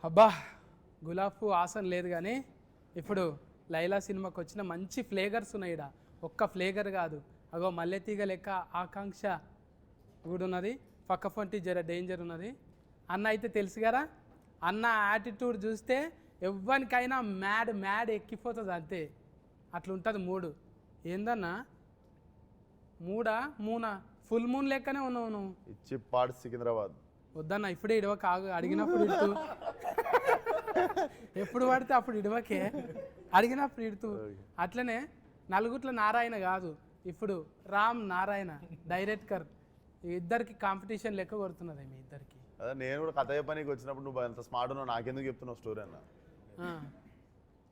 అబ్బా గులాబ్ పువ్వు ఆసన లేదు కానీ ఇప్పుడు లైలా సినిమాకి వచ్చిన మంచి ఫ్లేవర్స్ ఉన్నాయి ఈడ. ఒక్క ఫ్లేవర్ కాదు, అగో మల్లెతీగ లెక్క ఆకాంక్ష కూడా ఉన్నది, పక్క పొంటి జర డేంజర్ ఉన్నది. అన్న అయితే తెలుసు కదా, అన్న యాటిట్యూడ్ చూస్తే ఎవ్వరికైనా మ్యాడ్ మ్యాడ్ ఎక్కిపోతుంది అంతే, అట్లా ఉంటుంది మూడు. ఏందన్నా మూనా ఫుల్ మూన్ లెక్కనే ఉన్నావు నువ్వు. ఇచ్చి పాడు సికింద్రాబాద్ వద్దన్న ఇప్పుడే ఇడవక, అడిగినప్పుడు ఇడుతూ ఎప్పుడు పడితే అప్పుడు ఇడవకే, అడిగినప్పుడు ఇడుతూ. అట్లనే నలుగుట్ల నారాయణ కాదు, ఇప్పుడు రామ్ నారాయణ డైరెక్టర్, ఇద్దరికి కాంపిటీషన్ లెక్క కొడుతున్నది మీ ఇద్దరికి. అదే నేను కూడా కథ చెప్పనీకి వచ్చినప్పుడు నువ్వు అంత స్మార్ట్ ఉన్నావు, నాకెందుకు చెప్తున్నావు స్టోరీ అన్న.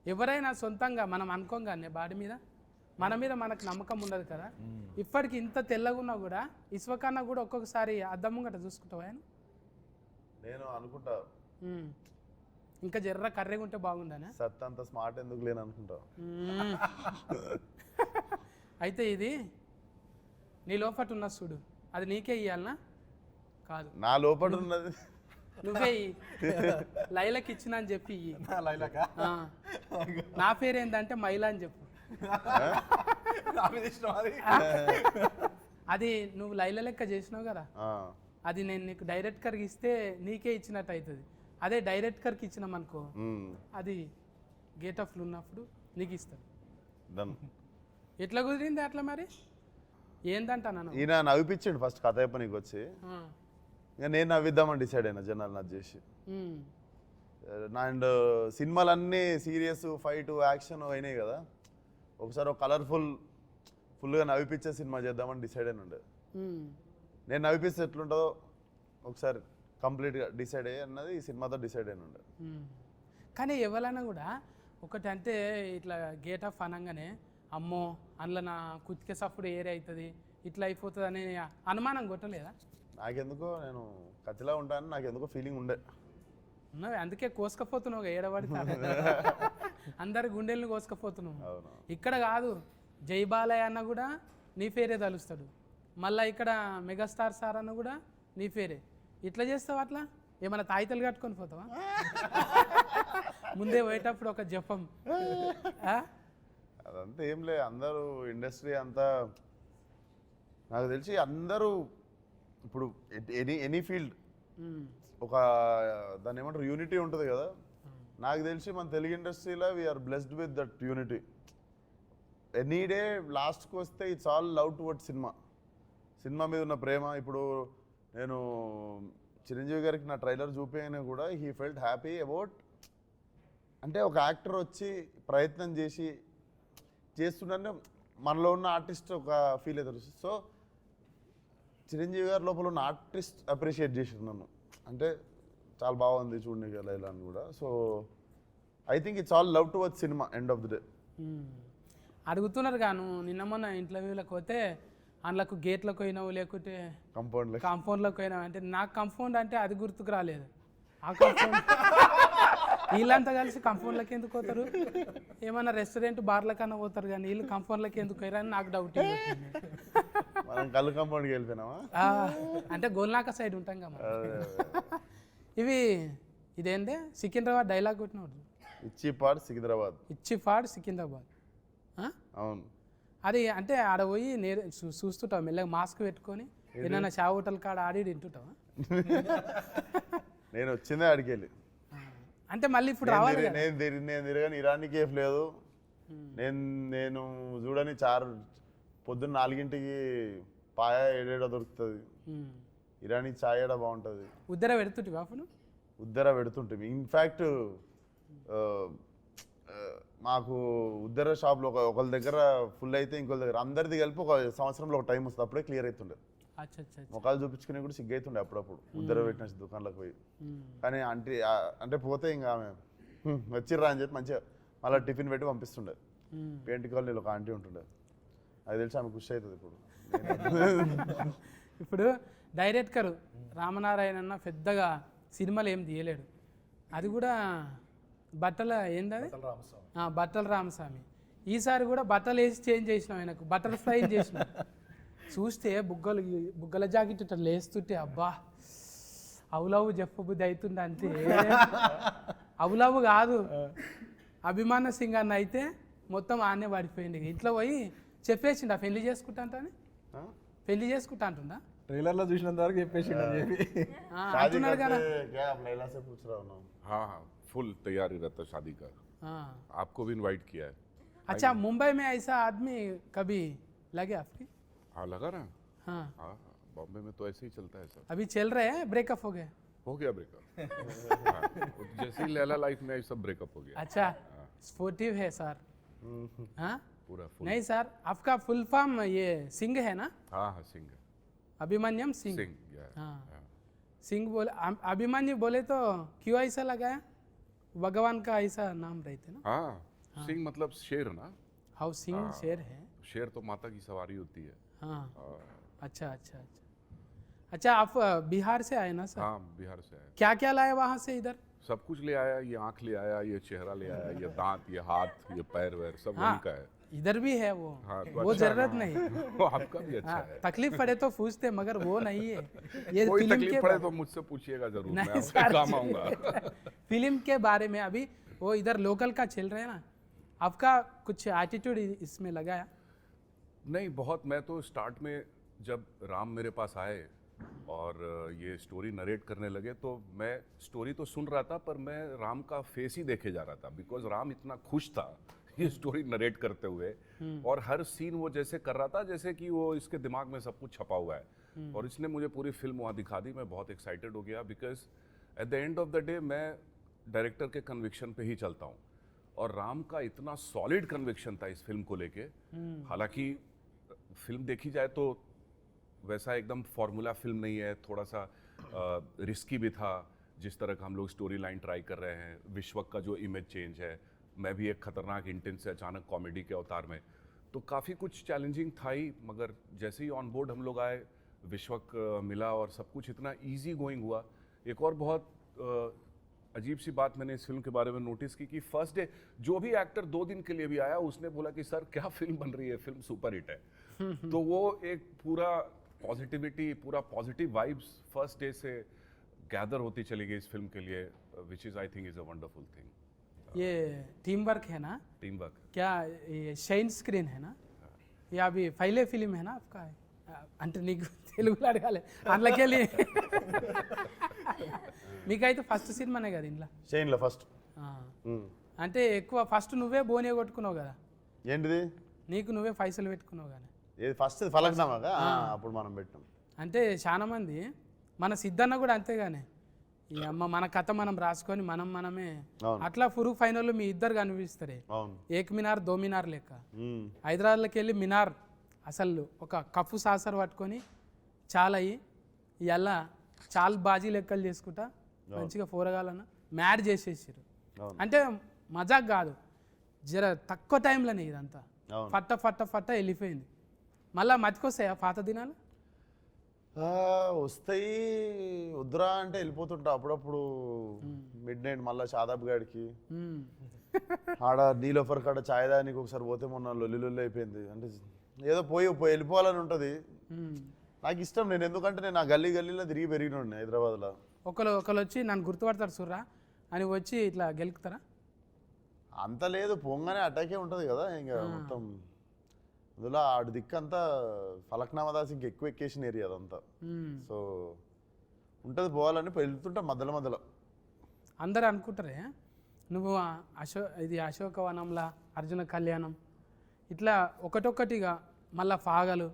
ఎవరైనా సొంతంగా మనం అనుకోగానే బాడీ మీద మన మీద మనకు నమ్మకం ఉండదు కదా. ఇప్పటికి ఇంత తెల్లగున్నా కూడా ఇసువకన్నా కూడా ఒక్కొక్కసారి అద్దం ముంగట చూసుకుంటావా? నేను అనుకుంటా ఇంకా జర్ర కర్రెగా ఉంటే బాగుండనే. సత్ అంత స్మార్ట్ ఎందుకు లేని అనుకుంటా. అయితే ఇది నీ లోపట ఉన్న చూడు, అది నీకే ఇయ్యాలనా? కాదు, నా లోపల ఉన్నది నువ్వే లైలకి ఇచ్చిన అని చెప్పి నా పేరు ఏంటంటే మైలా అని చెప్పు. అది నువ్వు లైల లెక్క చేసినావు కదా, అది నేను నీకు డైరెక్టర్కి ఇస్తే నీకే ఇచ్చినట్టు అవుతుంది. అదే డైరెక్టర్కి ఇచ్చినాం అనుకో, అది గేట్ ఆఫ్లు ఉన్నప్పుడు నీకు ఇస్తాను. ఎట్లా కుదిరింది అట్లా మరి? ఏందంటా నన్ను ఈయన నవ్విపించండి ఫస్ట్ కథ చెప్పనీకి వచ్చి, ఇంకా నేను నవ్విద్దామని డిసైడ్ అయినా జనాలు నచ్చి చేసి. అండ్ సినిమాలన్నీ సీరియస్ ఫైట్ యాక్షన్ అయినాయి కదా, ఒకసారి ఒక ఫుల్గా నవ్విపించే సినిమా చేద్దామని డిసైడ్ అయిన ఉండే. నేను నవ్విపిస్తే ఎట్లుంటుందో ఒకసారి కంప్లీట్గా డిసైడ్ అయ్యి అన్నది ఈ సినిమాతో డిసైడ్ అయిన ఉండే. కానీ ఎవరైనా కూడా ఒకటి అంటే ఇట్లా గేట్ ఆఫ్ అనగానే అమ్మో అందులో నా కుతికే సప్పుడు ఏరే అవుతుంది ఇట్లా అయిపోతుంది అనే అనుమానం కొట్టలేదా? నాకెందుకో నేను కత్తిలా ఉంటాను, నాకెందుకో ఫీలింగ్ ఉండే. ఉన్నావే, అందుకే కోసుకపోతున్నావు ఏడబడితే అందరి గుండెల్ని కోసుకపోతున్నావు. ఇక్కడ కాదు, జై బాలయ్య అన్న కూడా నీ పేరే తలుస్తాడు, మళ్ళీ ఇక్కడ మెగాస్టార్ సార్ అన్న కూడా నీ పేరే. ఇట్లా చేస్తావా? అట్లా ఏమైనా తాయితలు కట్టుకొని పోతావా? ముందే పోయేటప్పుడు ఒక జపం. అదంతా ఏం లే, అందరూ ఇండస్ట్రీ అంతా నాకు తెలిసి అందరూ ఇప్పుడు ఎనీ ఫీల్డ్ ఒక దాన్ని ఏమంటారు యూనిటీ ఉంటుంది కదా. నాకు తెలిసి మన తెలుగు ఇండస్ట్రీలో we are blessed with that unity. Any day లాస్ట్కి వస్తే it's all love towards cinema మీద ఉన్న ప్రేమ. ఇప్పుడు నేను చిరంజీవి గారికి నా ట్రైలర్ చూపించగానే కూడా హీ ఫెల్ట్ హ్యాపీ అబౌట్, అంటే ఒక యాక్టర్ వచ్చి ప్రయత్నం చేస్తుంటే మనలో ఉన్న ఆర్టిస్ట్ ఒక ఫీల్ అవుతారు. సో చిరంజీవి గారి లోపల ఉన్న ఆర్టిస్ట్ అప్రిషియేట్ చేసారు నన్ను, అంటే చాలా బాగుంది చూడండి కదా ఇలా అని కూడా. So I think it's all love towards cinema end of the day. అడుగుతున్నారు గాను, నిన్న మొన్న ఇంటర్వ్యూలకు పోతే అందులోకి గేట్లకు పోయినావు లేకుంటే కాంపౌండ్లోకి పోయినావు అంటే, నాకు కాంపౌండ్ అంటే అది గుర్తుకు రాలేదు. ఆ కాంపౌండ్ వీళ్ళంతా కలిసి కాంపౌండ్లకి ఎందుకు పోతారు? ఏమన్నా రెస్టారెంట్ బార్ల కన్నా పోతారు కానీ వీళ్ళు కాంపౌండ్లకి ఎందుకు పోయారని నాకు డౌట్. కళ్ళు కాంపౌండ్కి వెళ్ళిపోయినావా అంటే గోల్నాక సైడ్ ఉంటాం కదా. ఇదేంటే సికింద్రాబాద్ డైలాగ్ కొట్టినవాడు, ఇచ్చిపాడు సికింద్రాబాద్. అవును, అది అంటే ఆడ పోయి చూస్తుంటావు మెల్లగా మాస్క్ పెట్టుకొని, ఏదైనా చా హోటల్ కాడ ఆడి తింటుంటావా? నేను వచ్చిందే ఆడికి వెళ్ళి, అంటే మళ్ళీ ఇప్పుడు రావాలి. నేను తిరగని ఇరానీ కేఫ్ లేదు, నేను చూడని పొద్దున్న 4ంటికి పాయ 7 దొరుకుతుంది, ఇరానీ చాయ్ ఏడా బాగుంటుంది. ఉద్దర పెడుతుంటివా? అప్పుడు ఉద్దర పెడుతుంటే ఇన్ఫ్యాక్ట్ మాకు ఉద్దర షాప్లో ఒకళ్ళ దగ్గర ఫుల్ అయితే ఇంకొక దగ్గర అందరిది కలిపి ఒక సంవత్సరంలో ఒక టైం వస్తుంది, అప్పుడే క్లియర్ అవుతుండే. ముఖాలు చూపించుకునే కూడా సిగ్గైతుండే అప్పుడప్పుడు ఉద్దర పెట్టిన దుకాణంలోకి పోయి. కానీ అంటే పోతే ఇంకా ఆమె వచ్చిర్రా అని చెప్పి మంచిగా మళ్ళీ టిఫిన్ పెట్టి పంపిస్తుండే. పెయింట్ కాలనీలో ఒక ఆంటీ ఉంటుండే, అది తెలిసి ఆమె ఖుషి అవుతుంది. ఇప్పుడు డైరెక్టర్ రామనారాయణ అన్న పెద్దగా సినిమాలు ఏం తీయలేడు, అది కూడా బట్టల బట్టల రామస్వామి. ఈసారి కూడా బట్టలు వేసి చేంజ్ చేసినాం, ఆయనకు బటర్ ఫ్లై చేసినాం. చూస్తే బుగ్గల జాకెట్ ఇట్లా లేస్తుంటే అబ్బా అవులవు చెప్పబుద్ధి అవుతుంది అంతే. అవులవు కాదు, అభిమాన సింగ్ అన్న అయితే మొత్తం ఆనే పడిపోయింది. ఇంట్లో పోయి చెప్పేసిండు పెళ్లి చేసుకుంటా అంటని, పెళ్లి చేసుకుంటా అంటుందా ట్రైలర్ లో చూసినంత వరకు చెప్పేసి అంటున్నాడు కదా. क्या आप लैला से पूछ रहा हूँ ना? हाँ हाँ फुल तैयारी रहता है शादी का। हाँ। आपको भी इनवाइट किया है। अच्छा, मुंबई में ऐसा आदमी कभी लगे आपकी? हाँ लगा ना। हाँ, हाँ हाँ, बॉम्बे में तो ऐसे ही चलता है सब। अभी चल रहे हैं, ब्रेकअप हो गए? हो गया ब्रेकअप। हाँ, जैसे ही लैला लाइफ में आई सब ब्रेकअप हो गया। अच्छा, स्पोर्टिव है सर। हाँ पूरा फुल। नहीं सर, आपका फुल फॉर्म ये सिंह है ना? हाँ हाँ सिंह अभिमन्यम सिंह। सिंह yeah, हाँ। yeah. सिंह बोले, अभिमन्यु बोले तो क्यों ऐसा लगाया? भगवान का ऐसा नाम रहते ना। हाँ सिंह मतलब शेर ना। हाउ सिंह शेर है। शेर तो माता की सवारी होती है। हाँ, अच्छा अच्छा अच्छा। अच्छा, आप बिहार से आए ना सर? हाँ बिहार से आया। क्या क्या लाए वहाँ से इधर? सब कुछ ले आया, ये आँख ले आया, ये चेहरा ले आया, ये दांत, ये हाथ, ये पैर वैर सब हाँ, वही का है। इधर भी है वो। हाँ, तो वो अच्छा जरूरत है। नहीं। वो आपका भी अच्छा हाँ, है। तकलीफ पड़े तो पूछते, मगर वो नहीं है। ये कोई फिल्म तकलीफ के पड़े बारे- तो मुझसे पूछिएगा जरूर, मैं नहीं आपके सर, काम आऊंगा। फिल्म के बारे में अभी वो इधर लोकल का चल रहा है ना, आपका कुछ एटीट्यूड इसमें लगाया? नहीं बहुत, मैं तो स्टार्ट में जब राम मेरे पास आए और ये स्टोरी नरेट करने लगे तो मैं स्टोरी तो सुन रहा था पर मैं राम का फेस ही देखे जा रहा था, बिकॉज राम इतना खुश था ये स्टोरी नरेट करते हुए, और हर सीन वो जैसे कर रहा था जैसे कि वो इसके दिमाग में सब कुछ छपा हुआ है, और इसने मुझे पूरी फिल्म वहाँ दिखा दी। मैं बहुत एक्साइटेड हो गया because at the end of the day मैं डायरेक्टर के कन्विक्शन पे ही चलता हूँ, और राम का इतना सॉलिड कन्विक्शन था इस फिल्म को लेके। हालांकि फिल्म देखी जाए तो वैसा एकदम फॉर्मूला फिल्म नहीं है, थोड़ा सा रिस्की भी था जिस तरह का हम लोग स्टोरी लाइन ट्राई कर रहे हैं। विश्वक का जो इमेज चेंज है, मैं भी एक खतरनाक इंटेंस से अचानक कॉमेडी के अवतार में, तो काफ़ी कुछ चैलेंजिंग था ही, मगर जैसे ही ऑन बोर्ड हम लोग आए विश्वक मिला और सब कुछ इतना इजी गोइंग हुआ। एक और बहुत अजीब सी बात मैंने इस फिल्म के बारे में नोटिस की कि फर्स्ट डे जो भी एक्टर 2 दिन के लिए भी आया उसने बोला कि सर क्या फिल्म बन रही है, फिल्म सुपर हिट है। तो वो एक पूरा पॉजिटिविटी, पूरा पॉजिटिव वाइब्स फर्स्ट डे से गैदर होती चली गई इस फिल्म के लिए, which is I think is a wonderful thing. ये टीम वर्क है ना, टीम वर्क। क्या ये షైన్ స్క్రీన్ है ना, ये अभी पहले फिल्म है ना आपका? అంటే నీకు తెలుగులో అడగాలి అందులోకెళ్ళి. మీకైతే ఫస్ట్ సినిమానే కదా ఇంట్లో? చైన్లో ఫస్ట్. అంటే ఎక్కువ ఫస్ట్ నువ్వే బోనే కొట్టుకున్నావు కదా, ఏంటిది? నీకు నువ్వే పైసలు పెట్టుకున్నావు కానీ. ఏది ఫస్ట్ ఫలక్నామాగా? అప్పుడు మనం పెట్టాం. అంటే చాలా మంది, మన సిద్ధన్న కూడా అంతేగానే, ఈ అమ్మ మన కథ మనం రాసుకొని మనమే అవును. అట్లా ఫురు ఫైనల్ మీ ఇద్దరు కనిపిస్తారే, అవును. ఏక్ మినార్ దో మినార్ లెక్క. మ్మ్. హైదరాబాద్లోకి వెళ్ళి మినార్ అసలు ఒక కప్పు సాసర్ పట్టుకొని చాలా అయ్యి ఇలా చాలా బాజీ లెక్కలు చేసుకుంటా మంచిగా పోరగాలన్న మ్యాడ్ చేసేసారు. అవును. అంటే మజాక్ కాదు, జర తక్కువ టైంలోనే ఇదంతా అవును. ఫట్ట ఫట్ట ఫట్ట వెళ్ళిపోయింది. మళ్ళీ మతికొస్తాయా పాత దినాలు? వస్తాయి, వద్దురా అంటే వెళ్ళిపోతుంటా అప్పుడప్పుడు. మిడ్ నైట్ మళ్ళీ షాదాబ్ గాడికి మ్మ్. ఆడ నీలోఫర్ కాడ ఛాయ్ దానికి ఒకసారి పోతే మొన్న లొల్లి అయిపోయింది. అంటే ఏదో పోయి వెళ్ళిపోవాలని ఉంటుంది. మ్మ్. నాకు ఇష్టం, నేను ఎందుకంటే నేను ఆ గల్లీలో తిరిగి పెరిగిన హైదరాబాద్లో. ఒకరు వచ్చి నన్ను గుర్తుపడతారు సుర్రా అని వచ్చి ఇట్లా గెలుకుతారా? అంత లేదు, పొంగానే అటాకే ఉంటుంది కదా ఇంకా మొత్తం. అందులో ఆడు దిక్కు అంతా ఫలక్నామా దాసి ఇంక ఎక్కువ ఎక్కేసిన ఏరియా అదంతా. మ్మ్. సో ఉంటుంది, పోవాలని వెళ్తుంటా మధ్యలో. అందరు అనుకుంటారే నువ్వు ఇది అశోకవనంలా, అర్జున కళ్యాణం ఇట్లా ఒకటొక్కటిగా మళ్ళా ఫాగలు,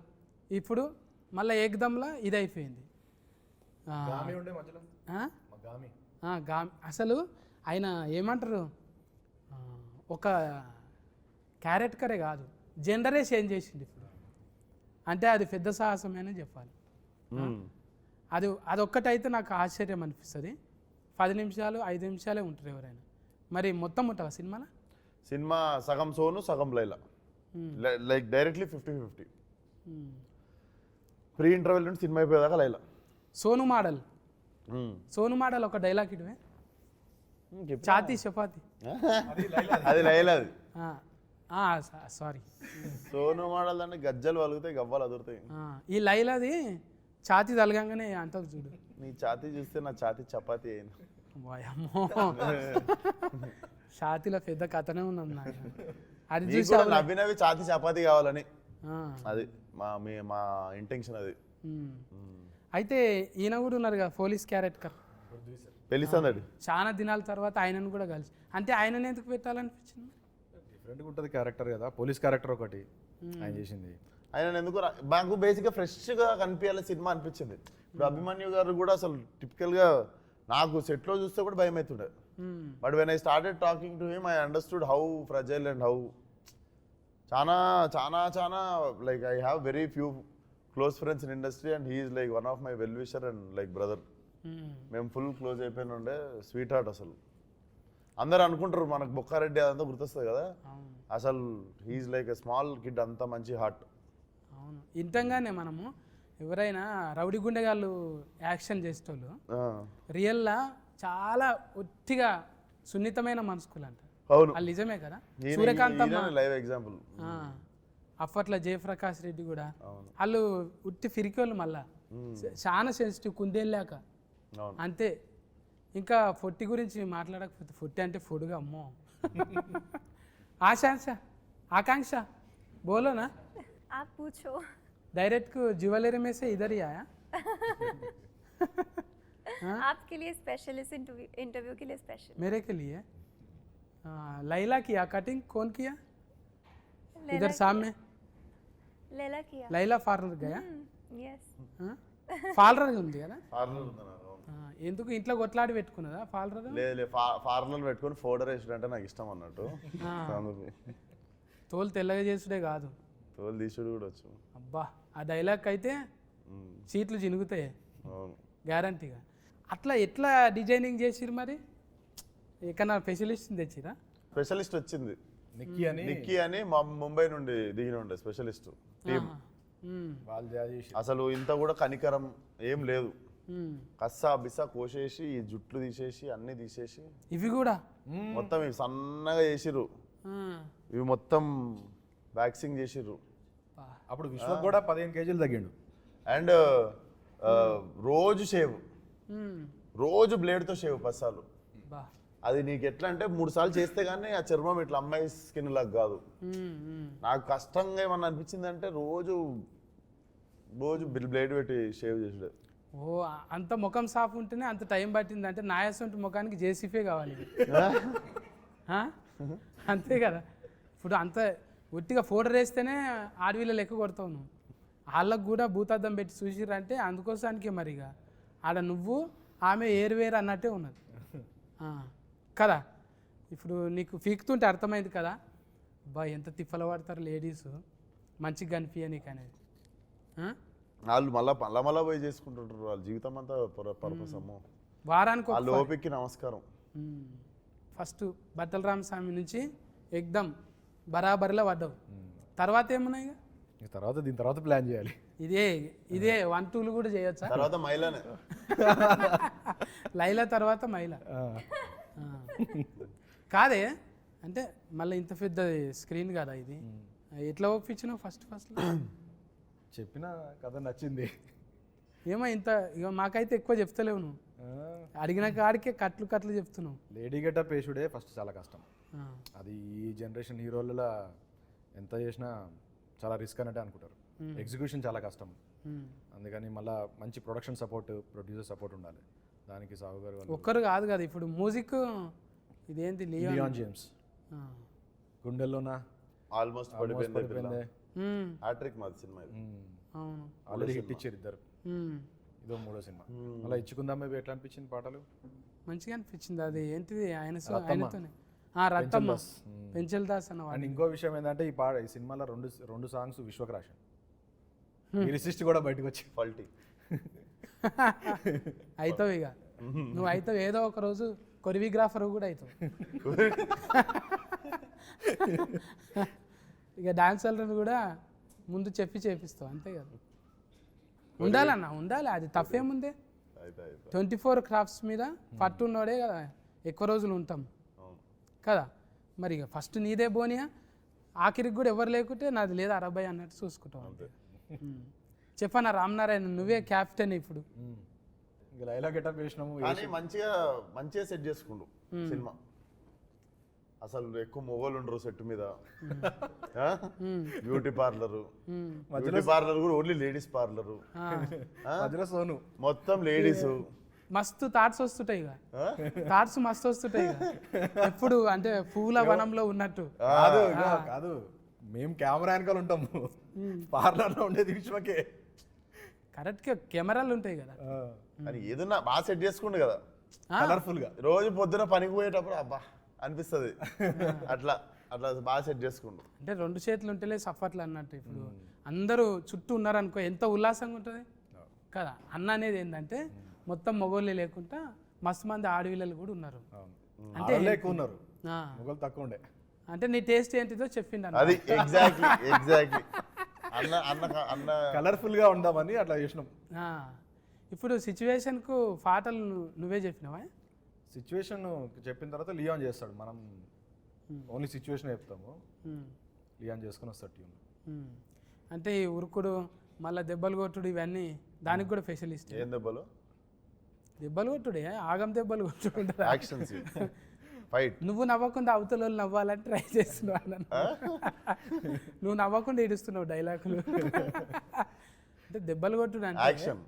ఇప్పుడు మళ్ళీ ఏకదంలా ఇది అయిపోయింది. అసలు ఆయన ఏమంటారు, ఒక క్యారెక్టరే కాదు జెండరే చేంజ్ చేసింది ఇప్పుడు. అంటే అది పెద్ద సాహసమేనే చెప్పాలి. అదొక్కటైతే నాకు ఆశ్చర్యం అనిపిస్తుంది. 10 నిమిషాలు 5 నిమిషాలే ఉంటారు ఎవరైనా, మరి మొత్తం ఉంటావా సినిమాలో? సినిమా సగం సోను సగం Laila, like directly 50-50. Pre interval నుండి సినిమా అయిపోయేదాకా లైలా. సోను మోడల్ ఒక డైలాగ్ ఇటువే, చాతి చపాతి. అది లైలా. అది సారీ, సోను మోడల్ అంటే గజ్జలు వలుగుతాయి, గవ్వలు అదురుతాయి. ఈ లైలాది ఛాతీ తలగంగానే అంటారు చూడు. నీ ఛాతీ చూస్తే నా ఛాతీ చపాతీ అయింది. వాయమ్మో ఛాతీలో పెద్ద కథనే ఉన్నది నాకు. అది నీకు చూసి కూడా నవ్వి ఛాతీ చపాతీ కావాలని ఆ, అది మా ఇంటెన్షన్ అది. అయితే ఈయన కూడా ఉన్నారు కదా పోలీస్ క్యారెక్టర్, పెళ్లి సందడి చాలా దినాల తర్వాత ఆయనను కూడా కలిసి, అంటే ఆయనను ఎందుకు పెట్టాలనిపించింది? డిఫరెంట్గా ఉంటుంది క్యారెక్టర్ కదా, పోలీస్ క్యారెక్టర్ ఒకటి ఆయన చేసింది. ఆయన ఎందుకు మాకు బేసిక్గా ఫ్రెష్గా కనిపించాలి సినిమా అనిపించింది. ఇప్పుడు అభిమన్యు గారు కూడా అసలు టిపికల్గా నాకు సెట్లో చూస్తే కూడా భయం అవుతుండే. But when I started talking to him I understood how fragile and how చాలా చాలా చాలా like I have very few close friends in industry and he is like one of my well wisher and like brother. మేము full close అయిపోయిన ఉండే, sweet heart. అసలు అందరు అనుకుంటారు మనకు బొక్కారెడ్డి అదంతా గుర్తొస్తుంది కదా, అసలు he is like a small kid, అంత మంచి హార్ట్. అవును, ఇంతంగానే మనము ఎవరైనా రౌడీ గుండెగాళ్ళు యాక్షన్ చేసేటోళ్ళు రియల్లా చాలా ఒట్టిగా సున్నితమైన మనసుకులు అంటారు. అవును, వాళ్ళు నిజమే కదా. Suryakanthamma live example. అప్పట్లో జయప్రకాష్ రెడ్డి కూడా వాళ్ళు ఉట్టి ఫిరికోళ్ళు, మళ్ళా చాలా సెన్సిటివ్ కుందేళ్ళాక అంతే. ఇంకా ఫొట్టి గురించి మాట్లాడకపోతే, ఫొట్టి అంటే ఫుడ్గా అమ్మో. ఆకాంక్ష बोलो ना, आप पूछो। डायरेक्ट को ज्वेलरी में से इधर ही आया। आपके लिए स्पेशल, इस इंटरव्यू के लिए स्पेशल। मेरे के लिए लैला किया कटिंग, कौन किया? इधर सामने लैला किया। लैला पार्लर गया? यस। పార్లర్ ఉంది కదా, పార్లర్ ఉందా? ఎందుకు ఇంట్లో కొట్లాడి పెట్టుకున్నదా పార్లర్? లేదు, పార్లర్ పెట్టుకొని ఫోటో వేసుడు అంటే నాకు ఇష్టం అన్నట్టు. తోలు తెల్లగా చేసుడే కాదు, తోలు తీసుడు కూడా వచ్చు. అబ్బా ఆ డైలాగ్ అయితే సీట్లు చినుగుతాయి గ్యారంటీగా. అట్లా ఎట్లా డిజైనింగ్ చేసిరు మరి? ఎక్కడన్నా స్పెషలిస్ట్ తెచ్చిరా? స్పెషలిస్ట్ వచ్చింది, నిక్కీ అని మా ముంబై నుండి దిగిన ఉండే స్పెషలిస్ట్ టీమ్. అసలు ఇంత కూడా కనికరం ఏం లేదు, కస్సా బిస్సా కోసేసి ఈ జుట్లు తీసేసి అన్ని తీసేసి ఇవి కూడా మొత్తం ఇవి సన్నగా చేసిర్రు, ఇవి మొత్తం వ్యాక్సింగ్ చేసిర్రు. అప్పుడు విశ్వక్ కూడా 15 కేజీలు తగ్గిండు. అండ్ రోజు షేవ్, రోజు బ్లేడ్తో షేవ్ పస్సాలు. అది నీకు ఎట్లా అంటే 3 సార్లు చేస్తే కానీ ఆ చర్మం ఇట్లా అమ్మాయి స్కిన్ లాగా కాదు. నాకు కష్టంగా ఏమన్నా అనిపించింది అంటే రోజు బ్లేడ్ పెట్టి షేవ్ చేసాడు. ఓ అంత ముఖం సాఫ్ ఉంటేనే అంత టైం పట్టింది అంటే నాయసంటి ముఖానికి జేసీఫే కావాలి. అంతే కదా. ఇప్పుడు అంత ఒట్టిగా ఫోటో వేస్తేనే ఆడవిళ్ళ లెక్క కొడతావు నువ్వు. వాళ్ళకు కూడా భూతార్థం పెట్టి చూసిరంటే అందుకోసానికే మరిగా ఆడ నువ్వు ఆమె ఏరువేరు అన్నట్టే ఉన్నది కదా. ఇప్పుడు నీకు పీకుతుంటే అర్థమైంది కదా, బా ఎంత తిప్పలు పడతారు లేడీస్ మంచిగా కనిపించ నీకు అనేది. వాళ్ళు మళ్ళా పోయి చేసుకుంటుంటారు, వాళ్ళ జీవితం అంతా పర్పస్. అమ్మో, వారానికి వాళ్ళ ఓపికకి నమస్కారం. ఫస్ట్ బట్టల రామస్వామి నుంచి ఎగ్దమ్ బరాబరిలో పడ్డావు. తర్వాత ఏమున్నాయి? తర్వాత దీని తర్వాత ప్లాన్ చేయాలి. ఇదే 1, 2 కూడా చేయొచ్చా? తర్వాత మైలానే లైలా తర్వాత మైలా కాదే అంటే మళ్ళీ ఇంత పెద్ద స్క్రీన్ కదా ఇది, ఎట్లా ఒప్పించినావు ఫస్ట్ చెప్పిన కథ నచ్చింది. ఏమో ఇంత ఇక మాకైతే ఎక్కువ చెప్తలేవు నువ్వు, అడిగిన కాడికే కట్లు చెప్తున్నావు. లేడీ గెటప్ వేసుడే ఫస్ట్ చాలా కష్టం. అది ఈ జనరేషన్ హీరోలలో ఎంత చేసినా చాలా రిస్క్ అన్నట్టే అనుకుంటారు. ఎగ్జిక్యూషన్ చాలా కష్టం. అందుకని మళ్ళీ మంచి ప్రొడక్షన్ సపోర్ట్, ప్రొడ్యూసర్ సపోర్ట్ ఉండాలి. దానికి సాగు గారు ఒక్కరు కాదు కదా. ఇప్పుడు మ్యూజిక్ ఇదేంటి లియాన్ జేమ్స్ గుండెల్లోనా ఆల్మోస్ట్ పడిపోయింది. హ్యాట్రిక్ మాది సినిమా ఇది. అవును, ఆల్రెడీ హిట్ ఇచ్చారు ఇద్దరు. ఇదో 3వ సినిమా. అలా ఇచ్చుకుందాం మేబీ ఎట్లా అనిపించింది పాటలు? మంచిగా అనిపించింది. అది ఏంటిది ఆయనతోనే రత్తమ్మ పెంచల్ దాస్ అన్న. అండ్ ఇంకో విషయం ఏంటంటే ఈ సినిమాలో రెండు సాంగ్స్ విశ్వక్ రాశాను. ఈ రిసిస్ట్ కూడా బయటకు వచ్చి ఫాల్టీ అవుతావు ఇక నువ్వు అవుతావు, ఏదో ఒక రోజు కొరియోగ్రాఫర్ కూడా అవుతావు. ఇక డాన్సర్లను కూడా ముందు చేపిస్తావు అంతే కదా. ఉండాలి, అది తప్పేముందే. 24 క్రాఫ్ట్స్ మీద పట్టున్నోడే కదా ఎక్కువ రోజులు ఉంటాం కదా. మరి ఇక ఫస్ట్ నీదే బోనియా, ఆఖరికి కూడా ఎవరు లేకుంటే నాది లేదా అరబ్బాయి అన్నట్టు చూసుకుంటాం అంతే. చెప్పనా రామనారాయణ, నువ్వే క్యాప్టెన్ ఇప్పుడు. ఇంకా లైలా గెటప్ వేసినాము. కానీ మంచిగా మంచిగా సెట్ చేసుకుండు సినిమా. అసలు ఎక్కువ మొగోళ్ళు ఉండరు సెట్ మీద. బ్యూటీ పార్లర్ కూడా ఓన్లీ లేడీస్ పార్లర్, మధ్యలో సోను మొత్తం లేడీస్. మస్తు థాట్స్ వస్తుంటాయి ఇక, థాట్స్ మస్తు వస్తుంటాయి ఇక. ఎప్పుడు అంటే పూల వనంలో ఉన్నట్టు. కాదు కాదు, మేము కెమెరా వెనకాల ఉంటాము, పార్లర్లో ఉండేది విశ్వకే. కరెక్ట్గా కెమెరాలు ఉంటాయి కదా. అని ఏదన్నా బాగా సెట్ చేసుకుండు కదా, కలర్ఫుల్ గా. రోజు పొద్దున పనికి పోయేటప్పుడు అబ్బా అనిపిస్తుంది. అట్లా అట్లా బాగా సెట్ చేసుకుండు. అంటే 2 చేతులు ఉంటేలే సఫర్లు అన్నట్టు. ఇప్పుడు అందరూ చుట్టూ ఉన్నారనుకో ఎంత ఉల్లాసంగా ఉంటుంది కదా. అన్న అనేది ఏంటంటే మొత్తం మగోళ్ళే లేకుండా మస్తు మంది ఆడవిల్లలు కూడా ఉన్నారు. అంటే ఎక్కువ ఉన్నారు, మొగలు తక్కువ ఉండే. అంటే నీ టేస్ట్ ఏంటిదో చెప్పిండు అన్న. అది ఎగ్జాక్ట్లీ అన్న అన్న అన్న కలర్ఫుల్ గా ఉందామని అట్లా చేసినాం. ఇప్పుడు సిచ్యువేషన్కు పాటలు నువ్వే చెప్పినావా? సిచ్యువేషన్ చెప్పిన తర్వాత లియాన్ చేస్తాడు, మనం ఓన్లీ సిచ్యువేషన్ చెప్తాము, లియాన్ చేసుకుని వస్తాడు ట్యూన్. అంటే ఈ ఉరుకుడు మళ్ళీ దెబ్బలు కొట్టుడు ఇవన్నీ దానికి కూడా స్పెషలిస్ట్. ఏం దెబ్బలు? దెబ్బలు కొట్టుడే, ఆగం దెబ్బలు కొట్టుడు, యాక్షన్స్, ఫైట్. నువ్వు నవ్వకుండా అవతల వాళ్ళు నవ్వాలని ట్రై చేస్తున్నావు అన్న. నువ్వు నవ్వకుండా ఏడుస్తున్నావు డైలాగులు. అంటే దెబ్బలు కొట్టుడు అంటే యాక్షన్,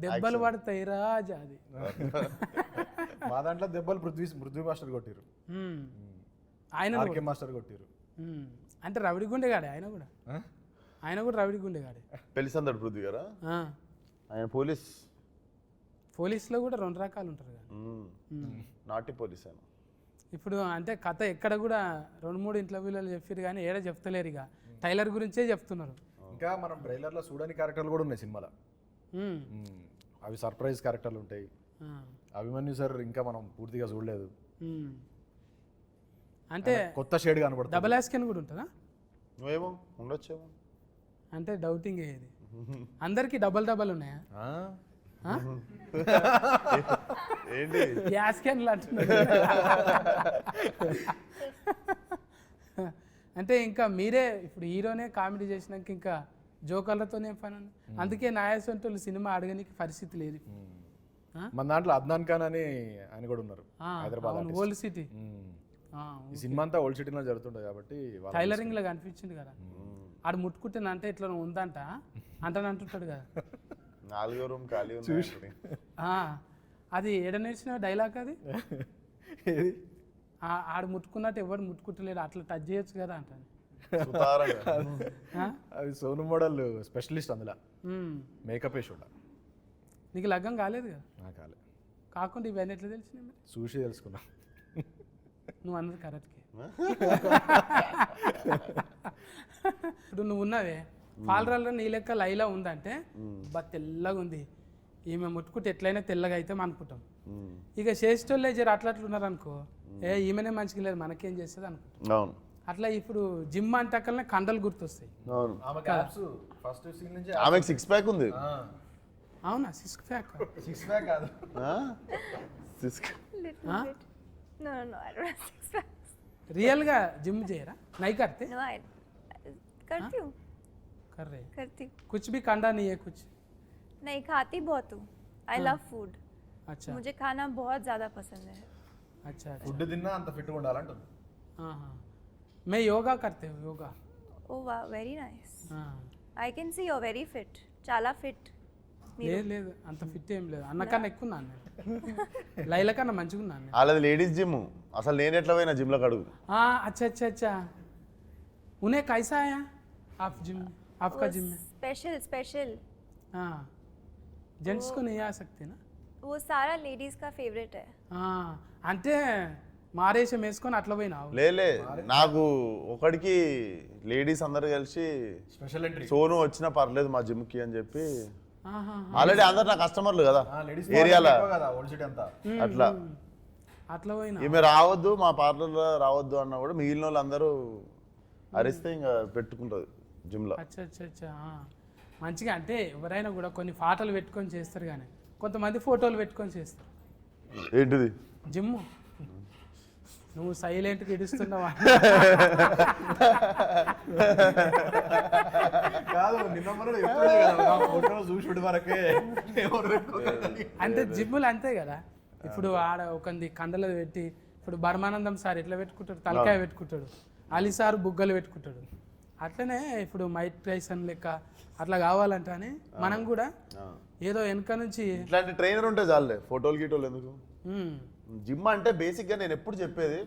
దెబ్బలు పడతాయి రాజా. అది మా దాంట్లో దెబ్బలు పృథ్వీ మాస్టర్ కొట్టిరు, ఆయన మాస్టర్ కొట్టిరు. అంటే రవిడి గుండెగాడే ఆయన కూడా. ఆయన కూడా రవిడి గుండెగాడే. పెళ్లిసందడు పృథ్వీ గారా? ఆయన పోలీస్లో కూడా 2 రకాలు ఉంటారు కదా. నాటి పోలీస్ ఆయన. ఇప్పుడు అంటే కథ ఎక్కడ కూడా 2-3 ఇంటర్వ్యూలలో చెప్పారు కానీ ఏడ చెప్తలేరు. ఇక టైలర్ గురించే చెప్తున్నారు. ఇంకా మనం ట్రైలర్లో చూడని క్యారెక్టర్లు కూడా ఉన్నాయి సినిమాలో. అవి సర్ప్రైజ్ క్యారెక్టర్లు ఉంటాయి. అభిమన్యు సార్ ఇంకా మనం పూర్తిగా చూడలేదు, అంటే కొత్త షేడ్ కనబడుతుంది. డబల్ యాస్కెన్ కూడా ఉంటుందా? నువ్వేమో ఉండొచ్చేమో అంటే డౌటింగ్ ఇది. అందరికి డబల్ ఉన్నాయా? ఏంటి యాస్కెన్లు అంటున్నారు. అంటే ఇంకా మీరే ఇప్పుడు హీరోనే కామెడీ చేసినాక ఇంకా జోకర్లతోనే పని. అందుకే నాయసంటోళ్ళు సినిమా అడగనికి పరిస్థితి లేదు. మన దాంట్లో అద్నాన్ ఖాన్ అని ఆయన కూడా ఉన్నారు, హైదరాబాద్ ఓల్డ్ సిటీ. ఈ సినిమా అంతా ఓల్డ్ సిటీలో జరుగుతుంటుంది కాబట్టి టైలరింగ్ లాగా అనిపించింది కదా. ఆడు ముట్టుకుంటున్నా అంటే ఇట్లా ఉందంట అంటాడు కదా. 4వ రూమ్ ఖాళీ ఉంది. అది ఏడ నేర్చిన డైలాగ్ అది. ఆడు ముట్టుకున్నట్టు ఎవరు ముట్టుకుంటలేడు, అట్లా టచ్ చేయొచ్చు కదా అంటాను. అది సోను మోడల్ స్పెషలిస్ట్ అందులో, మేకప్ వేసి ఉండాలి. నీకు లగ్గం కాలేదు కదా? కాలే. కాకుండా ఇవన్నీ ఎట్లా తెలిసినాయి? చూసి తెలుసుకున్నా. నువ్వు అన్నది కరెక్ట్గా. ఇప్పుడు నువ్వు ఉన్నావే పాలరాల్లో నీ లెక్క లైలా ఉందంటే తెల్లగా ఉంది, ఈమె ముట్టుకుంటే ఎట్లయినా తెల్లగా అయితే అనుకుంటాం. ఇక చేసేటోళ్ళే జర అట్లా అనుకో, ఈమెనే మంచిగా లేదు మనకేం చేస్తుంది అనుకుంటాం. అట్లా ఇప్పుడు జిమ్ అంటకల్నే కండలు గుర్తొస్తాయి. ఆమెకు 6 ప్యాక్ ఉంది. అవునా? 6 ప్యాక్ కాదు, రియల్గా జిమ్ చేయరా? నై करते? करती हूँ, कर रहे करती हूँ. कुछ भी कंडा नहीं है कुछ? नहीं, खाती बहुत हूँ. I love food. अच्छा, मुझे खाना बहुत ज़्यादा पसंद है. अच्छा. ఫుడ్ తిన్నా అంత ఫిట్గా ఉండాలంటుంది. हाँ, मैं योगा करते हूँ, yoga. Oh wow, very nice. I can see you're very fit. చాలా fit. లేదు అంత ఫిట్ ఏం లేదు, అన్నకన్నా ఎక్కువ ఉన్నాను నేను. లైలా కన్నా మంచిగా ఉన్నాను. వాళ్ళది లేడీస్ జిమ్. అసలు నేను ఎట్లా పోయినా జిమ్లో అడుగు. अच्छा. उन्हें कैसा आया आप जिम? आपका जिम में स्पेशल. हाँ, जेंट्स को नहीं आ सकते ना? वो सारा लेडीज का फेवरेट है. అంటే మారేషం వేసుకొని అట్లా పోయినావు? లేలే, నాకు ఒకడికి లేడీస్ అందరు కలిసి స్పెషల్ ఎంట్రీ సోను వచ్చినా పర్లేదు మా జిమ్కి అని చెప్పి, ఆల్రెడీ అందరు నా కస్టమర్లు కదా ఏరియాలో, ఓల్డ్ సిటీ అంతా అట్లా పోయినా. ఈమె రావద్దు మా పార్లర్లో రావద్దు అన్నా కూడా మిగిలిన వాళ్ళు అందరూ అరిస్తే ఇంకా పెట్టుకుంటుంది జిమ్లో. అచ్చా. మంచిగా అంటే ఎవరైనా కూడా కొన్ని పాటలు పెట్టుకొని చేస్తారు, కానీ కొంతమంది ఫోటోలు పెట్టుకొని చేస్తారు. ఏంటిది? జిమ్ నువ్వు సైలెంట్గా ఇడుస్తున్నావా? కాదు నిన్న మనం ఎప్పుడే కదా ఫోటో చూసి వరకే అంటే జిమ్ములు అంతే కదా. ఇప్పుడు ఆడ ఒకంది కండలు పెట్టి, ఇప్పుడు బర్మానందం సార్ ఎట్లా పెట్టుకుంటాడు, తలకాయ పెట్టుకుంటాడు, అలీ సార్ బుగ్గలు పెట్టుకుంటాడు. అట్లనే ఇప్పుడు మైక్ టైసన్ లెక్క అట్లా కావాలంటే అని మనం కూడా ఏదో వెనక నుంచి ఇట్లాంటి ట్రైనర్ ఉంటే చాలే, ఫోటోలు గీటోలు ఎందుకు. ఉమ్, జిమ్ అంటే బేసిక్గా నేను ఎప్పుడు చెప్పేది,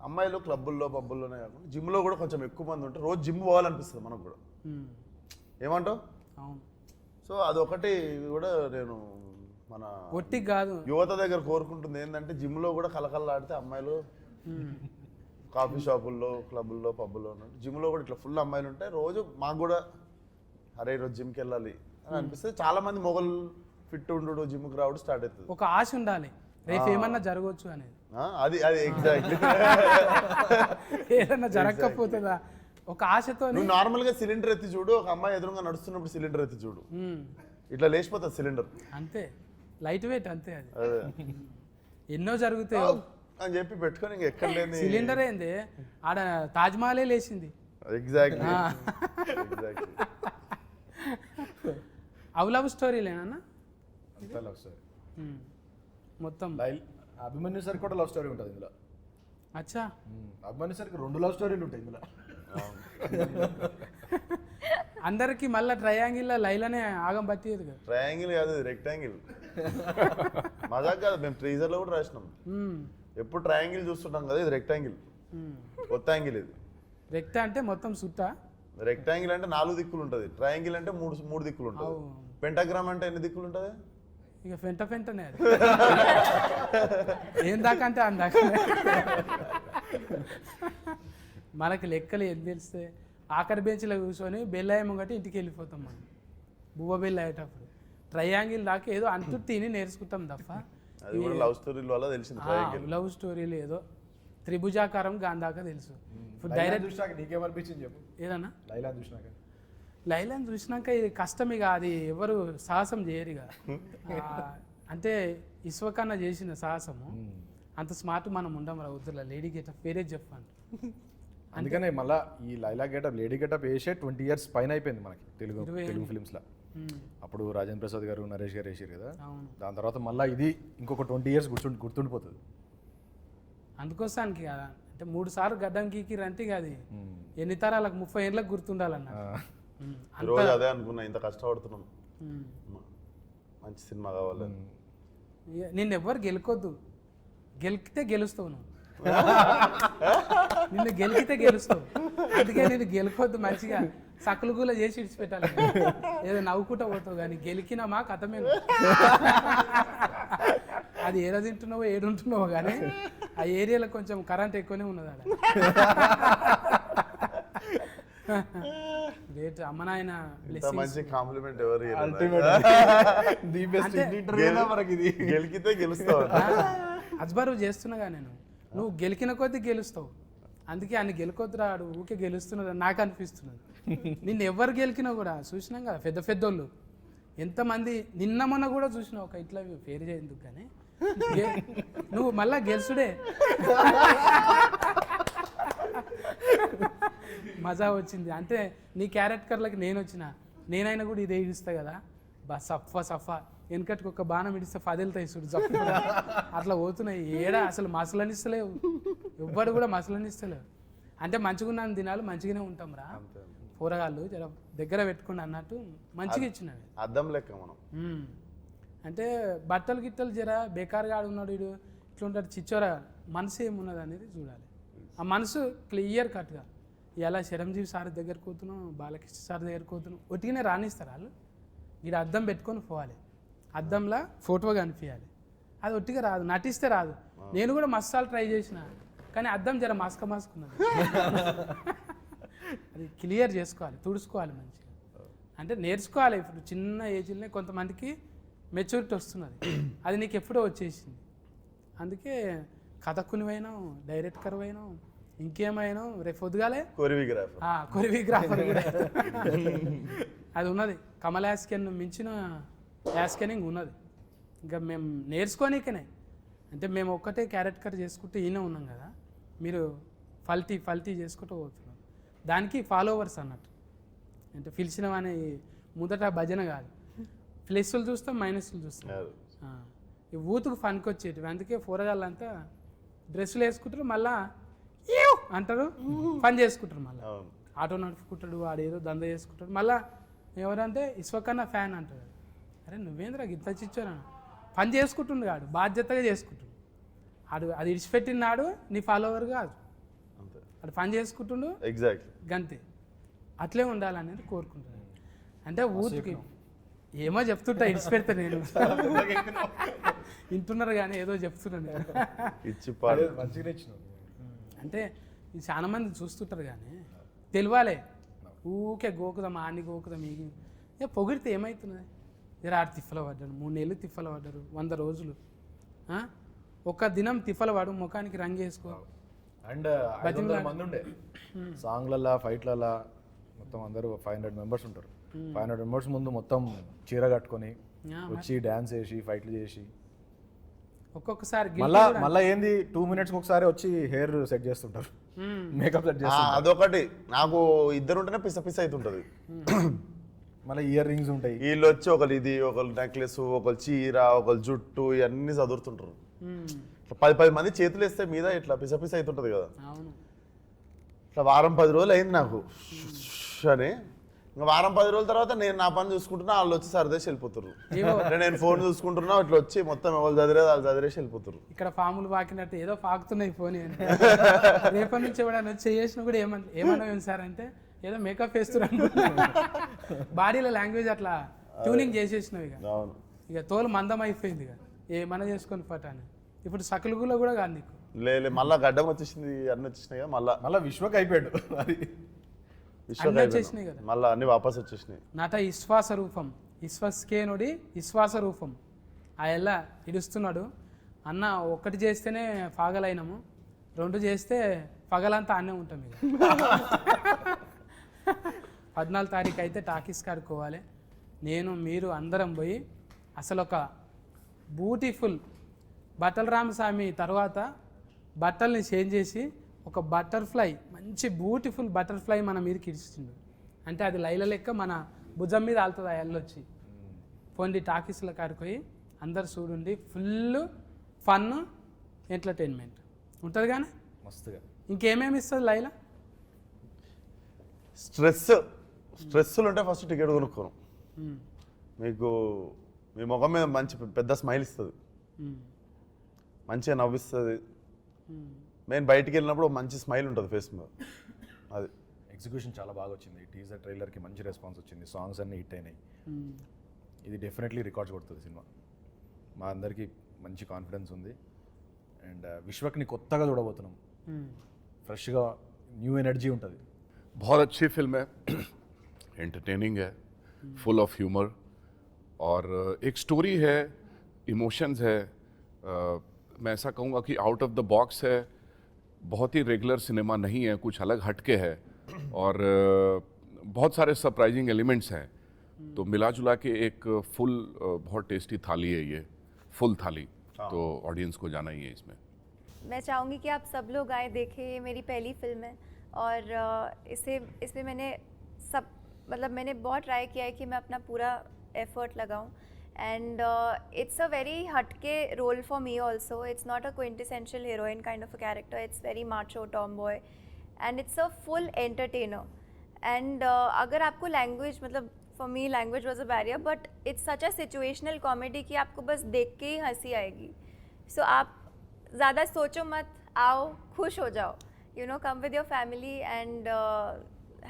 అమ్మాయిలు క్లబ్బుల్లో పబ్బుల్లోనే కాకుండా జిమ్లో కూడా కొంచెం ఎక్కువ మంది ఉంటే రోజు జిమ్ పోవాలనిపిస్తుంది మనకు కూడా. ఉమ్, ఏమంటావు? అవును. సో అదొకటి కూడా నేను మన ఒట్టి కాదు, యువత దగ్గర కోరుకుంటుంది ఏంటంటే, జిమ్లో కూడా కలకల్లాడితే అమ్మాయిలు కాఫీ షాపుల్లో క్లబ్బుల్లో పబ్బుల్లో జిమ్లో కూడా ఇట్లా ఫుల్ అమ్మాయిలు ఉంటాయి. రోజు మాకు కూడా అరే ఈరోజు జిమ్కి వెళ్ళాలి అని అనిపిస్తుంది. చాలా మంది మొగలు ఫిట్ ఉండు జిమ్కి రావడం స్టార్ట్ అవుతుంది. ఒక ఆశ ఉండాలి, రేపు ఏమన్నా జరగవచ్చు అనేది. అది అది ఎగ్జాక్ట్లీ. ఏదన్నా జరగకపోతుందా ఒక ఆశతో. నువ్వు నార్మల్గా సిలిండర్ ఎత్తి చూడు, ఒక అమ్మాయి ఎదురుగా నడుస్తున్నప్పుడు సిలిండర్ ఎత్తి చూడు, ఇట్లా లేచిపోతుంది సిలిండర్. అంతే, లైట్ వెయిట్ అంతే. అది అదే ఎన్నో జరుగుతాయి అని చెప్పి పెట్టుకొని ఇంక ఎక్కడ లేని సిలిండర్ ఏంది ఆడ తాజ్మహలే లేచింది. ఎగ్జాక్ట్లీ. అవ్ లవ్ స్టోరీలేనా లవ్ స్టోరీ మొత్తం? అభిమన్యు సార్ కూడా లవ్ స్టోరీ ఉంటుంది ఇందులో. అచ్చా, అభిమన్యు సార్కి 2 లవ్ స్టోరీలు ఉంటాయి ఇందులో. అందరికి మళ్ళీ ట్రయాంగిల్ లైలనే ఆగం పట్టేది కదా. ట్రయాంగిల్ కాదు, రెక్టాంగిల్. మజాక్ కాదు, మేము ట్రీజర్లో కూడా రాసినాం. ఎప్పుడు ట్రయాంగిల్ చూస్తుంటాం కదా, ఇది రెక్టాంగిల్, కొత్త యాంగిల్ ఇది. రెక్ట అంటే మొత్తం సుట్టా, రెక్టాంగిల్ అంటే 4 దిక్కులు ఉంటుంది, ట్రయాంగిల్ అంటే 3 దిక్కులు ఉంటుంది, పెంటాగ్రామ్ అంటే ఎన్ని దిక్కులు ఉంటుంది? ఇక ఫెంటనే అది. ఏం దాకా అంటే అందాక మనకి లెక్కలు ఏం తెలిస్తే ఆఖరి బెంచ్లో కూర్చొని బెల్లయ్య ముంగటి ఇంటికి వెళ్ళిపోతాం మనం, బువ్వ బెల్ల అయ్యేటప్పుడు. ట్రయాంగిల్ దాకా ఏదో అంటూ తిని నేర్చుకుంటాం తప్ప అది కూడా లవ్ స్టోరీల వల్ల తెలిసింది. లవ్ స్టోరీలు ఏదో త్రిభుజాకారం గాంధాక తెలుసు. ఇప్పుడు డైరెక్ట్ చూసినాక నీకేమనిపించింది చెప్పు. ఏదన్నా లైలా చూసినాక? లైలాని చూసినాక ఇది కష్టం, ఇక అది ఎవరు సాహసం చేయరు ఇక. అంటే ఇస్వకన్నా చేసిన సాహసము అంత స్మార్ట్ మనం ఉండం రా వద్దులా. లేడీ గెటప్ పేరే చెప్పండి. అందుకనే మళ్ళీ ఈ లైలా గెటప్ లేడీ గెటప్ వేసే 20 years పైన అయిపోయింది మనకి తెలుగు ఫిలిమ్స్లో. అప్పుడు రాజేంద్ర ప్రసాద్ గారు నరేష్ గారు వేసారు కదా, దాని తర్వాత మళ్ళీ ఇది ఇంకొక 20 years గుర్తుండిపోతుంది. అందుకోసానికి కదా, అంటే 3 సార్లు గడ్డం గీకిరంటే ఇక అది ఎన్ని తరాలకు 30 ఏళ్ళకి గుర్తుండాలన్న. రోజు అదే అనుకున్నా, ఇంత కష్టపడుతున్నాం, మంచి సినిమా కావాలి. నిన్ను ఎవ్వరు గెలుకొద్దు, గెలికితే గెలుస్తావు నువ్వు. నిన్ను గెలికితే గెలుస్తావు, అందుకే నేను గెలుకొద్దు, మంచిగా సకులు గుల చేసి ఇడిచిపెట్టాలి. ఏదో నవ్వుకుంటా పోతావు కానీ గెలికినామా కథమే. అది ఏదో తింటున్నావో ఏడుంటున్నావో కానీ ఆ ఏరియాలో కొంచెం కరెంట్ ఎక్కువనే ఉన్నది ఆడ. గ్రేట్. అమ్మ నాయన మంచి కాంప్లిమెంట్ ఎవరు గెలికితే గెలుస్తావు. అజ్బరు చేస్తున్నాగా నేను, నువ్వు గెలికిన కొద్దీ గెలుస్తావు, అందుకే ఆయన గెలుకొద్దు రాడు, ఊకే గెలుస్తున్నది నాకు అనిపిస్తున్నది. నిన్ను ఎవరు గెలికినా కూడా చూసినాం కదా, పెద్ద పెద్దోళ్ళు ఎంతమంది. నిన్న మొన్న కూడా చూసినావు, ఒక ఇట్లా పేరు చేయందుకు కానీ నువ్వు మళ్ళా గెలుసుడే. మజా వచ్చింది అంటే నీ క్యారెక్టర్లకి నేను వచ్చిన, నేనైనా కూడా ఇదే ఇడుస్తా కదా, సఫా సఫా వెనకటికి ఒక బాణం ఇడిస్తే ఫదిలుతాయి చూడు జప్పు, అట్లా పోతున్నాయి. ఏడా అసలు మసలనిస్తలేవు, ఎవ్వడు కూడా మసలనిస్తలేవు. అంటే మంచిగున్నాను దినాలు మంచిగానే ఉంటాం రా, కూరగాయలు జర దగ్గర పెట్టుకుని అన్నట్టు మంచిగా ఇచ్చినవి. అద్దం లెక్క మనం. అంటే బట్టలు గిట్టలు జర బేకార్గా ఆడున్నాడు వీడు, ఇట్లుంటాడు చిచ్చోరా, మనసు ఏమున్నది అనేది చూడాలి. ఆ మనసు క్లియర్ కట్గా. ఇలా చిరంజీవి సార్ దగ్గరికి పోతున్నాం, బాలకృష్ణ సార్ దగ్గరికి పోతున్నాం, ఒట్టిగానే రాణిస్తారు వాళ్ళు. వీడు అద్దం పెట్టుకొని పోవాలి, అద్దంలో ఫోటో కనిపించాలి. అది ఒట్టిగా రాదు, నటిస్తే రాదు. నేను కూడా మసాలు ట్రై చేసిన, కానీ అద్దం జర మాస్కున్నది. అది క్లియర్ చేసుకోవాలి, తుడుచుకోవాలి మంచిగా. అంటే నేర్చుకోవాలి. ఇప్పుడు చిన్న ఏజ్లోనే కొంతమందికి మెచ్యూరిటీ వస్తున్నది, అది నీకు ఎప్పుడో వచ్చేసింది. అందుకే కథకునివైనావు, డైరెక్టర్ అయినావు, ఇంకేమైనా రేపు పొద్దుగాలే కొరియోగ్రాఫర్ కూడా అది ఉన్నది. కమల్ యాస్కెన్ మించిన యాస్కెనింగ్ ఉన్నది. ఇంకా మేము నేర్చుకోనికనే అంటే మేము ఒక్కటే క్యారెక్టర్ చేసుకుంటూ ఈయన ఉన్నాం కదా, మీరు ఫల్టీ చేసుకుంటూ పోతున్నాం. దానికి ఫాలోవర్స్ అన్నట్టు. అంటే పిలిచినవని మొదట భజన కాదు, ప్లస్లు చూస్తాం మైనస్లు చూస్తాం. ఈ ఊతుకు ఫన్కి వచ్చేటివి. అందుకే పోరగాళ్ళంతా డ్రెస్సులు వేసుకుంటారు, మళ్ళా "ఈవ్" అంటారు, పని చేసుకుంటారు. మళ్ళీ ఆటో నడుపుకుంటాడు, వాడు ఏదో దంద చేసుకుంటాడు. మళ్ళీ ఎవరంటే ఇస్వకన్నా ఫ్యాన్ అంటాడు. అరే నువ్వేంద్రా గిత్త చిచ్చోనా, పని చేసుకుంటుండు కాడు, బాధ్యతగా చేసుకుంటుండు. అది ఇడిచిపెట్టినాడు నీ ఫాలోవర్ కాదు, అది పని చేసుకుంటుండు. ఎగ్జాక్ట్లీ గంతే. అట్లే ఉండాలనేది కోరుకుంటున్నాను. అంటే ఊరికి ఏమో చెప్తుంటా, ఇడిచిపెడతా నేను. వింటున్నారు కానీ ఏదో చెప్తున్నాను నేను. ఇచ్చి పాడు మంచిగా ఇచ్చినావు. అంటే ఇది చాలా మంది చూస్తుంటారు కానీ తెలియాలి. ఊకే గోకుదాం ఆని గోకుదాం ఈ పొగిడితే ఏమవుతున్నది? జర ఆడు తిప్పలు పడ్డాడు, 3 నెలలు తిప్పలు పడ్డారు, 100 రోజులు. ఒక దినం తిప్పలు పడు, ముఖానికి రంగు వేసుకో. అండ్ 500 మంది ఉండే సాంగ్లల్లా ఫైట్లల్లా మొత్తం అందరూ 500 మెంబర్స్ ఉంటారు. 500 మెంబర్స్ ముందు మొత్తం చీర కట్టుకొని వచ్చి డ్యాన్స్ చేసి ఫైట్లు చేసి ఒక్కొక్కసారి మళ్ళా ఏంది 2 minutes ఒకసారి వచ్చి హెయిర్ సెట్ చేస్తుంటారు, మేకప్ సెట్ చేస్తుంటారు. అదొకటి నాకు ఇద్దరు ఉంటేనే పిస అవుతుంటది. మళ్ళీ ఇయర్ రింగ్స్ ఉంటాయి. వీళ్ళు వచ్చి ఒకరు ఇది, ఒకరు నెక్లెస్, ఒకరు చీర, ఒకరు జుట్టు, ఇవన్నీ చదువుతుంటారు. 10 మంది చేతులు వేస్తే మీద ఇట్లా పిస అవుతుంటది కదా. అవును. ఇట్లా వారం 10 రోజులు అయింది నాకు అని. ఇంకా వారం 10 రోజుల తర్వాత నేను నా పని చూసుకుంటున్నా, వాళ్ళు వచ్చి సరదేసి వెళ్ళిపోతారు. నేను ఫోన్ చూసుకుంటున్నా, ఇట్లా వచ్చి మొత్తం వాళ్ళు చదివేది వాళ్ళు చదివేసి వెళ్ళిపోతారు. ఇక్కడ ఫాములు పాకినట్టు ఏదో పాకుతున్నాయి ఫోన్. రేపటి నుంచి ఎవడన్నా వచ్చి చేసినా కూడా ఏమన్నా సార్ అంటే ఏదో మేకప్ వేస్తున్నారు. బాడీలో లాంగ్వేజ్ అట్లా ట్యూనింగ్ చేసేసినావు. ఇక తోలు మందం అయిపోయింది. ఇక ఏమన్నా చేసుకొని పట్టాను. ఇప్పుడు సకలుగులో కూడా కాదు నీకు. లేదు మళ్ళీ గడ్డం వచ్చేసింది, అన్నీ వచ్చేసినాయి కదా. మళ్ళీ విశ్వక్ అయిపోయాడు. వచ్చేసినాయి కదా, మళ్ళీ అన్ని వాపస్ వచ్చేసినాయి. నట విశ్వాస రూపం, విశ్వస్కేనుడి విశ్వాస రూపం. ఆ ఎల్ల ఇడుస్తున్నాడు అన్న. 1 చేస్తేనే పగలైనము, 2 చేస్తే పగలంతా అన్నే ఉంటాం. ఇక 14 తారీఖు అయితే టాకీస్ కాడుకోవాలి. నేను మీరు అందరం పోయి అసలు ఒక బ్యూటిఫుల్ బట్టల రామస్వామి తర్వాత బట్టల్ని చేంజ్ చేసి ఒక బటర్ఫ్లై, మంచి బ్యూటిఫుల్ బటర్ఫ్లై మన మీదకి ఇడిచిండు. అంటే అది లైల లెక్క మన భుజం మీద ఆలుతుంది. ఆ ఎల్లొచ్చి పోండి టాకీస్ల కాడిపోయి అందరు చూడండి. ఫుల్ ఫన్ ఎంటర్టైన్మెంట్ ఉంటుంది కానీ మస్తుగా. ఇంకేమేమి ఇస్తుంది లైల? స్ట్రెస్సులు ఉంటే ఫస్ట్ టికెట్ కొనుక్కోను. మీకు మీ ముఖం మీద మంచి పెద్ద స్మైల్ ఇస్తుంది, మంచిగా నవ్విస్తుంది. నేను బయటికి వెళ్ళినప్పుడు మంచి స్మైల్ ఉంటుంది ఫేస్ మీద. అది ఎగ్జిక్యూషన్ చాలా బాగా వచ్చింది. టీజర్ ట్రైలర్కి మంచి రెస్పాన్స్ వచ్చింది, సాంగ్స్ అన్నీ హిట్ అయినాయి. ఇది డెఫినెట్లీ రికార్డ్స్ కొడుతుంది సినిమా. మా అందరికీ మంచి కాన్ఫిడెన్స్ ఉంది. అండ్ విశ్వక్ని కొత్తగా చూడబోతున్నాం, ఫ్రెష్గా న్యూ ఎనర్జీ ఉంటుంది. बहुत अच्छी फिल्म है, एंटरटेनिंग है, फुल ऑफ ह्यूमर और एक स्टोरी है, इमोशंस है. मैं ऐसा कहूँगा कि आउट ऑफ द बॉक्स है, बहुत ही रेगुलर सिनेमा नहीं है, कुछ अलग हटके है और बहुत सारे सरप्राइजिंग एलिमेंट्स हैं. तो मिला जुला के एक फुल बहुत टेस्टी थाली है ये, फुल थाली. तो ऑडियंस को जाना ही है इसमें. मैं चाहूँगी कि आप सब लोग आए देखें. ये मेरी पहली फिल्म है और इसमें मैंने मैंने बहुत ट्राई किया है कि मैं अपना पूरा एफर्ट लगाऊं. एंड इट्स अ वेरी हटके role for me also. It's not a quintessential heroine kind of a character. It's very macho tomboy and it's a full entertainer. And अगर आपको language for me language was a barrier, but it's such a situational comedy कि आपको बस देख के ही हंसी आएगी. सो आप ज़्यादा सोचो मत, आओ खुश हो जाओ. come with your family and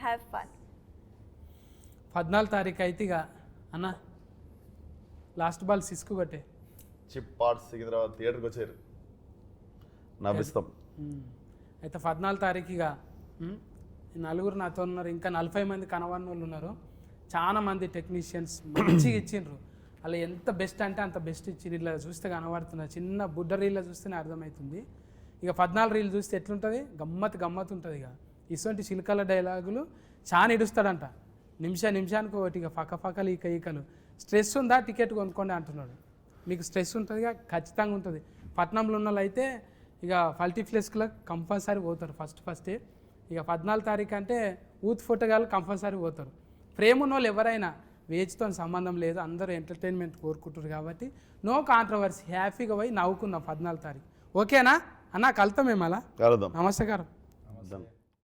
have fun. 14 తారీఖు అయితే ఇక అన్న లాస్ట్ బాల్ సిస్కు కొట్టే చిప్ పార్ట్స్ సికింద్రాబాద్ థియేటర్కి వచ్చారు, నవ్విస్తాం. అయితే 14 తారీఖు ఇక నలుగురు నాతో ఉన్నారు, ఇంకా 40 మంది కనవన్న వాళ్ళు ఉన్నారు. చాలా మంది టెక్నీషియన్స్ మంచిగా ఇచ్చిండ్రు. అలా ఎంత బెస్ట్ అంటే అంత బెస్ట్ ఇచ్చిండ్రు. ఇలా చూస్తే కనబడుతున్నారు, చిన్న బుడ్డ రీల్లో చూస్తేనే అర్థమవుతుంది. ఇక 14 రీల్ చూస్తే ఎట్లుంటుంది, గమ్మత్ ఉంటుంది. ఇక ఇటువంటి చిలుకల డైలాగులు చాలా ఇడుస్తాడంట, నిమిషానికి ఒకటి. ఇక పక్కలు ఈకలు. స్ట్రెస్ ఉందా టికెట్ కొనుక్కోండి అంటున్నాడు. మీకు స్ట్రెస్ ఉంటుందిగా, ఖచ్చితంగా ఉంటుంది. పట్నంలో ఉన్న వాళ్ళు అయితే ఇక మల్టీప్లెక్స్లకు కంపల్సరీ పోతారు ఫస్టే. ఇక 14 తారీఖు అంటే యూత్ ఫోటోగాళ్ళు కంపల్సరీ పోతారు. ప్రేమ ఉన్న వాళ్ళు ఎవరైనా వేజ్తో సంబంధం లేదు, అందరూ ఎంటర్టైన్మెంట్ కోరుకుంటారు కాబట్టి నో కాంట్రవర్సీ, హ్యాపీగా పోయి నవ్వుకుందాం 14 తారీఖు. ఓకేనా అన్న? కలుతాం మేము అలా. కలుద్దాం. నమస్కారం.